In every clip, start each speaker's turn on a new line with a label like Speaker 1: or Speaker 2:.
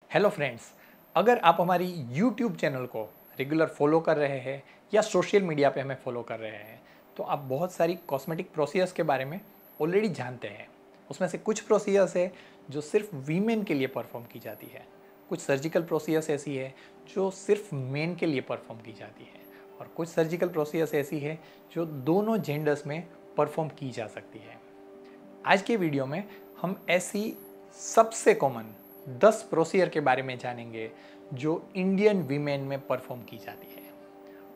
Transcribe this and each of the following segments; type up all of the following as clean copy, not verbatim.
Speaker 1: Hello friends, अगर आप हमारी यूट्यूब चैनल को रेगुलर फॉलो कर रहे हैं या सोशल मीडिया पे हमें फॉलो कर रहे हैं तो आप बहुत सारी कॉस्मेटिक प्रोसीजर्स के बारे में ऑलरेडी जानते हैं। उसमें से कुछ प्रोसीजर्स है जो सिर्फ वीमेन के लिए परफॉर्म की जाती है, कुछ सर्जिकल प्रोसीजर्स ऐसी है जो सिर्फ मेन के लिए परफॉर्म की जाती है और कुछ सर्जिकल प्रोसीजर्स ऐसी है जो दोनों जेंडर्स में परफॉर्म की जा सकती है। आज के वीडियो में हम ऐसी सबसे कॉमन 10 प्रोसीजर के बारे में जानेंगे जो इंडियन वीमेन में परफॉर्म की जाती है।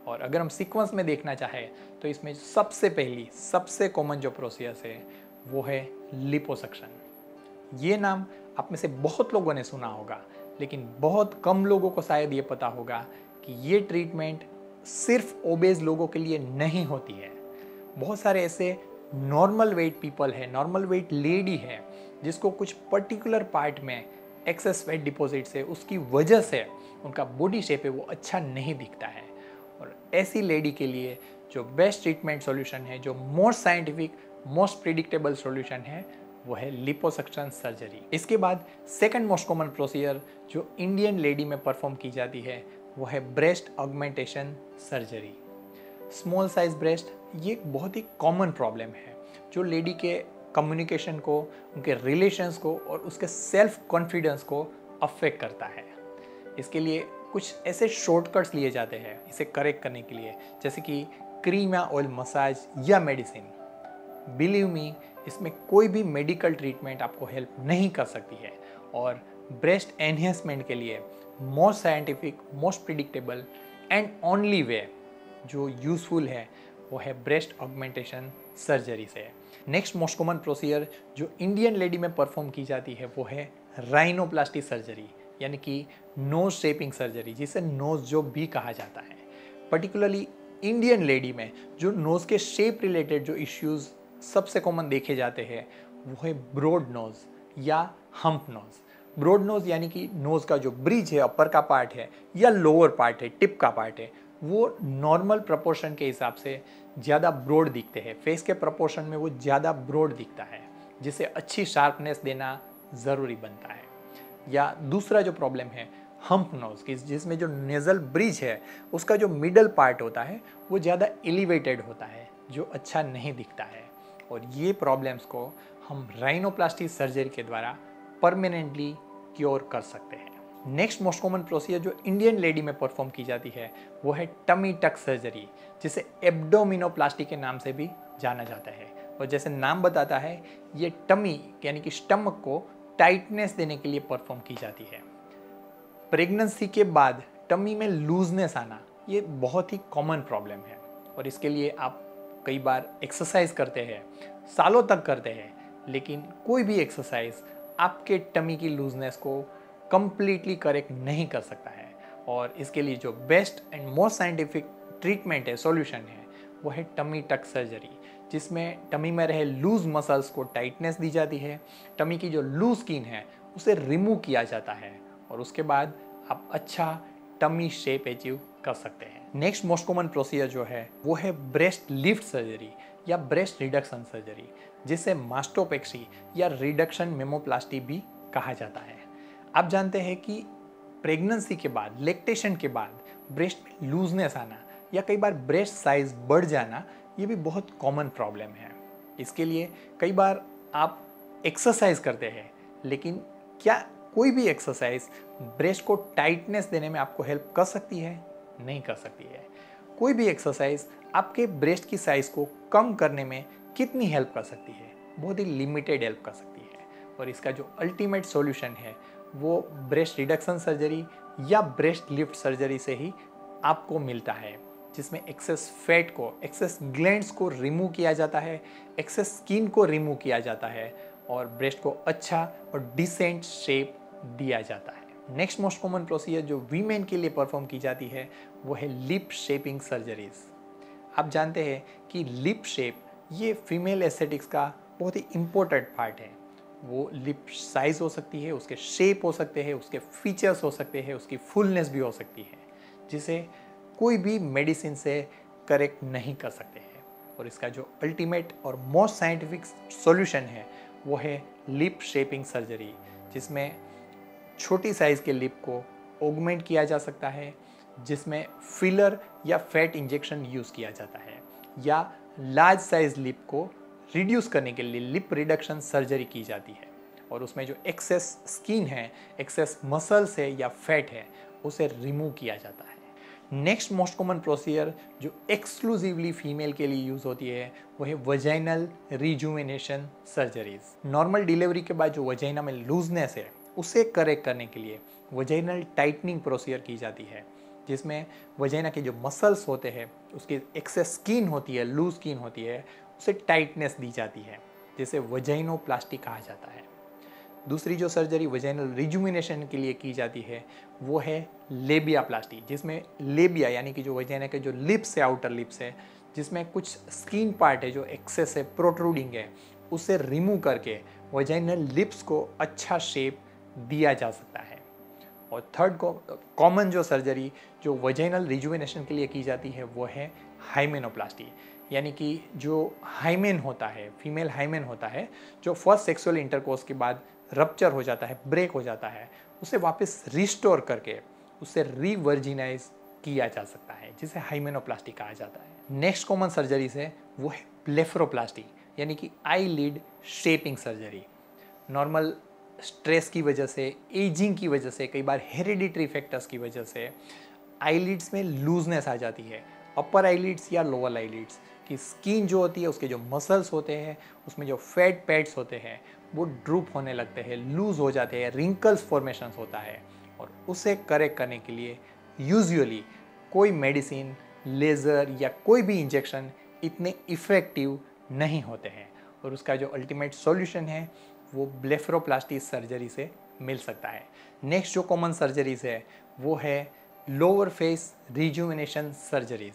Speaker 1: और अगर हम सीक्वेंस में देखना चाहें तो इसमें सबसे पहली सबसे कॉमन जो प्रोसीजर है वो है लिपोसक्शन। ये नाम आप में से बहुत लोगों ने सुना होगा, लेकिन बहुत कम लोगों को शायद ये पता होगा कि ये ट्रीटमेंट सिर्फ ओबेज लोगों के लिए नहीं होती है। बहुत सारे ऐसे नॉर्मल वेट पीपल है, नॉर्मल वेट लेडी है जिसको कुछ पर्टिकुलर पार्ट में एक्सेस वेट डिपॉजिट से उसकी वजह से उनका बॉडी शेप है वो अच्छा नहीं दिखता है। और ऐसी लेडी के लिए जो बेस्ट ट्रीटमेंट सॉल्यूशन है, जो most scientific most predictable solution है, वो है लिपोसक्शन सर्जरी। इसके बाद सेकंड मोस्ट कॉमन प्रोसीजर जो इंडियन लेडी में परफॉर्म की जाती है वो है breast augmentation surgery. Small size breast ये एक बहुत ही कॉमन प्रॉब्लम है जो लेडी के कम्युनिकेशन को, उनके रिलेशंस को और उसके सेल्फ कॉन्फिडेंस को अफेक्ट करता है। इसके लिए कुछ ऐसे शॉर्टकट्स लिए जाते हैं इसे करेक्ट करने के लिए, जैसे कि क्रीम या ऑयल मसाज या मेडिसिन। बिलीव मी, इसमें कोई भी मेडिकल ट्रीटमेंट आपको हेल्प नहीं कर सकती है। और ब्रेस्ट एनहेंसमेंट के लिए most scientific most predictable and only way जो यूज़फुल है वो है ब्रेस्ट ऑगमेंटेशन सर्जरी से। नेक्स्ट मोस्ट कॉमन प्रोसीजर जो इंडियन लेडी में परफॉर्म की जाती है वो है राइनोप्लास्टी सर्जरी, यानी कि नोज शेपिंग सर्जरी, जिसे नोज जॉब भी कहा जाता है। पर्टिकुलरली इंडियन लेडी में जो नोज के शेप रिलेटेड जो इश्यूज सबसे कॉमन देखे जाते हैं वो है ब्रॉड नोज या हम्प नोज। ब्रॉड नोज यानी कि नोज का जो ब्रिज है, अपर का पार्ट है या लोअर पार्ट है, टिप का पार्ट है, वो नॉर्मल प्रपोर्शन के हिसाब से ज़्यादा ब्रॉड दिखते हैं। फेस के प्रपोर्शन में वो ज़्यादा ब्रॉड दिखता है, जिसे अच्छी शार्पनेस देना ज़रूरी बनता है। या दूसरा जो प्रॉब्लम है हम्प नोज की, जिसमें जो नेज़ल ब्रिज है उसका जो मिडल पार्ट होता है वो ज़्यादा एलिवेटेड होता है, जो अच्छा नहीं दिखता है। और ये प्रॉब्लम्स को हम राइनोप्लास्टी सर्जरी के द्वारा परमानेंटली क्योर कर सकते हैं। नेक्स्ट मोस्ट कॉमन प्रोसीजर जो इंडियन लेडी में परफॉर्म की जाती है वो है टमी टक सर्जरी, जिसे एब्डोमिनोप्लास्टी के नाम से भी जाना जाता है। और जैसे नाम बताता है, ये टमी यानी कि स्टमक को टाइटनेस देने के लिए परफॉर्म की जाती है। प्रेगनेंसी के बाद टमी में लूजनेस आना ये बहुत ही कॉमन प्रॉब्लम है और इसके लिए आप कई बार एक्सरसाइज करते हैं, सालों तक करते हैं, लेकिन कोई भी एक्सरसाइज आपके टमी की लूजनेस को कंप्लीटली करेक्ट नहीं कर सकता है। और इसके लिए जो best and most scientific treatment है, सॉल्यूशन है, वो है टमी टक सर्जरी, जिसमें टमी में रहे लूज मसल्स को टाइटनेस दी जाती है, टमी की जो लूज स्किन है उसे रिमूव किया जाता है और उसके बाद आप अच्छा टमी शेप अचीव कर सकते हैं। नेक्स्ट मोस्ट कॉमन प्रोसीजर जो है वो है ब्रेस्ट लिफ्ट सर्जरी या ब्रेस्ट रिडक्शन सर्जरी, जिसे मास्टोपेक्सी या रिडक्शन मेमोप्लास्टी भी कहा जाता है। आप जानते हैं कि प्रेगनेंसी के बाद, लैक्टेशन के बाद ब्रेस्ट में लूजनेस आना या कई बार ब्रेस्ट साइज बढ़ जाना ये भी बहुत कॉमन प्रॉब्लम है। इसके लिए कई बार आप एक्सरसाइज करते हैं, लेकिन क्या कोई भी एक्सरसाइज ब्रेस्ट को टाइटनेस देने में आपको हेल्प कर सकती है? नहीं कर सकती है। कोई भी एक्सरसाइज आपके ब्रेस्ट की साइज को कम करने में कितनी हेल्प कर सकती है? बहुत ही लिमिटेड हेल्प कर सकती है। और इसका जो अल्टीमेट सॉल्यूशन है वो ब्रेस्ट रिडक्शन सर्जरी या ब्रेस्ट लिफ्ट सर्जरी से ही आपको मिलता है, जिसमें एक्सेस फैट को, एक्सेस ग्लैंड्स को रिमूव किया जाता है, एक्सेस स्किन को रिमूव किया जाता है और ब्रेस्ट को अच्छा और डिसेंट शेप दिया जाता है। नेक्स्ट मोस्ट कॉमन प्रोसीजर जो वीमेन के लिए परफॉर्म की जाती है वो है लिप शेपिंग सर्जरीज। आप जानते हैं कि लिप शेप ये फीमेल एस्थेटिक्स का बहुत ही इम्पोर्टेंट पार्ट है। वो लिप साइज हो सकती है, उसके शेप हो सकते हैं, उसके फीचर्स हो सकते हैं, उसकी फुलनेस भी हो सकती है, जिसे कोई भी मेडिसिन से करेक्ट नहीं कर सकते हैं। और इसका जो अल्टीमेट और मोस्ट साइंटिफिक सॉल्यूशन है वो है लिप शेपिंग सर्जरी, जिसमें छोटी साइज़ के लिप को ऑगमेंट किया जा सकता है, जिसमें फिलर या फैट इंजेक्शन यूज़ किया जाता है, या लार्ज साइज लिप को रिड्यूस करने के लिए लिप रिडक्शन सर्जरी की जाती है और उसमें जो एक्सेस स्किन है, एक्सेस मसल्स है या फैट है, उसे रिमूव किया जाता है। नेक्स्ट मोस्ट कॉमन प्रोसीजर जो एक्सक्लूसिवली फीमेल के लिए यूज़ होती है वो है vaginal rejuvenation surgeries. Normal delivery के बाद जो वजाइना में लूजनेस है उसे करेक्ट करने के लिए वजाइनल टाइटनिंग प्रोसीजर की जाती है, जिसमें वजाइना के जो मसल्स होते हैं, उसकी एक्सेस स्किन होती है, लूज स्किन होती है, उसे टाइटनेस दी जाती है, जिसे वजाइनोप्लास्टी कहा जाता है। दूसरी जो सर्जरी वजाइनल रिजुविनेशन के लिए की जाती है वो है लेबियाप्लास्टी, जिसमें लेबिया यानी कि जो वजाइना के जो लिप्स है, आउटर लिप्स है, जिसमें कुछ स्किन पार्ट है जो एक्सेस है, प्रोट्रूडिंग है, उसे रिमूव करके वजाइनल लिप्स को अच्छा शेप दिया जा सकता है। और थर्ड कॉमन जो सर्जरी जो वजाइनल रिजुवेनेशन के लिए की जाती है वो है हाइमेनोप्लास्टी, यानी कि जो हाइमेन होता है, फीमेल हाइमेन होता है, जो फर्स्ट सेक्सुअल इंटरकोर्स के बाद रप्चर हो जाता है, ब्रेक हो जाता है, उसे वापस रिस्टोर करके उसे रिवर्जिनाइज किया जा सकता है, जिसे हाइमेनोप्लास्टी कहा जाता है। नेक्स्ट कॉमन सर्जरी है वो है ब्लेफरोप्लास्टी, यानी कि eye lid shaping surgery. Normal stress की वजह से, एजिंग की वजह से, कई बार हेरिडिटरी फैक्टर्स की वजह से आईलिड्स में लूजनेस आ जाती है। अपर आईलिड्स या लोअर आईलिड्स की स्किन जो होती है, उसके जो मसल्स होते हैं, उसमें जो फैट पैड्स होते हैं वो ड्रूप होने लगते हैं, लूज हो जाते हैं, रिंकल्स फॉर्मेशन होता है, और उसे करेक्ट करने के लिए यूजुअली कोई मेडिसिन, लेज़र या कोई भी इंजेक्शन इतने इफ़ेक्टिव नहीं होते हैं, और उसका जो अल्टीमेट सॉल्यूशन है वो ब्लेफरोप्लास्टी सर्जरी से मिल सकता है। नेक्स्ट जो कॉमन सर्जरीज है वो है लोअर फेस रिजुविनेशन सर्जरीज।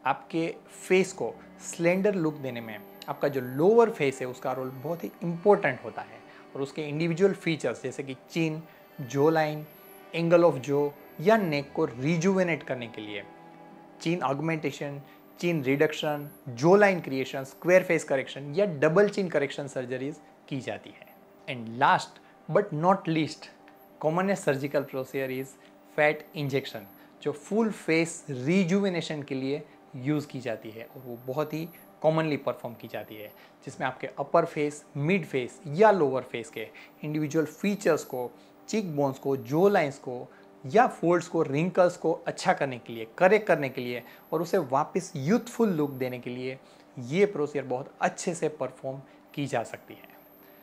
Speaker 1: आपके फेस को स्लेंडर लुक देने में आपका जो लोअर फेस है उसका रोल बहुत ही इम्पोर्टेंट होता है, और उसके इंडिविजुअल फीचर्स जैसे कि चिन, जो लाइन, एंगल ऑफ जो या नेक को रिजुवेनेट करने के लिए चिन ऑगमेंटेशन, चिन रिडक्शन, जो line creation, square face correction या डबल चिन करेक्शन सर्जरीज की जाती है। And last but not least commonest surgical procedure is fat injection, जो फुल फेस रिजुविनेशन के लिए यूज़ की जाती है, और वो बहुत ही कॉमनली परफॉर्म की जाती है, जिसमें आपके अपर फेस, मिड फेस या लोअर फेस के इंडिविजुअल फीचर्स को, चिक बोन्स को, जो लाइंस को या फोल्ड्स को, रिंकल्स को अच्छा करने के लिए, करेक्ट करने के लिए और उसे वापस यूथफुल लुक देने के लिए ये प्रोसीजर बहुत अच्छे से परफॉर्म की जा सकती है।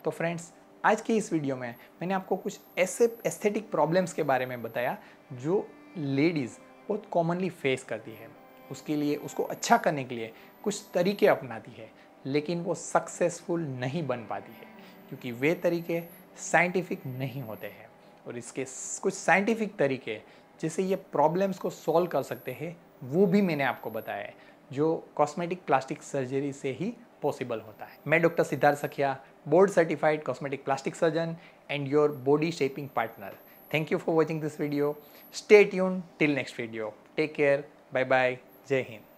Speaker 1: तो फ्रेंड्स, आज के इस वीडियो में मैंने आपको कुछ ऐसे एस्थेटिक प्रॉब्लम्स के बारे में बताया जो लेडीज़ बहुत कॉमनली फेस करती है। उसके लिए, उसको अच्छा करने के लिए कुछ तरीके अपनाती है, लेकिन वो सक्सेसफुल नहीं बन पाती है, क्योंकि वे तरीके साइंटिफिक नहीं होते हैं। और इसके कुछ साइंटिफिक तरीके जिससे ये प्रॉब्लम्स को सॉल्व कर सकते हैं वो भी मैंने आपको बताया है, जो कॉस्मेटिक प्लास्टिक सर्जरी से ही पॉसिबल होता है। मैं डॉक्टर सिद्धार्थ सखिया, board certified cosmetic plastic surgeon and your body shaping partner. Thank you for watching this video. Stay tuned till next video. Take care. Bye bye. Jai Hind.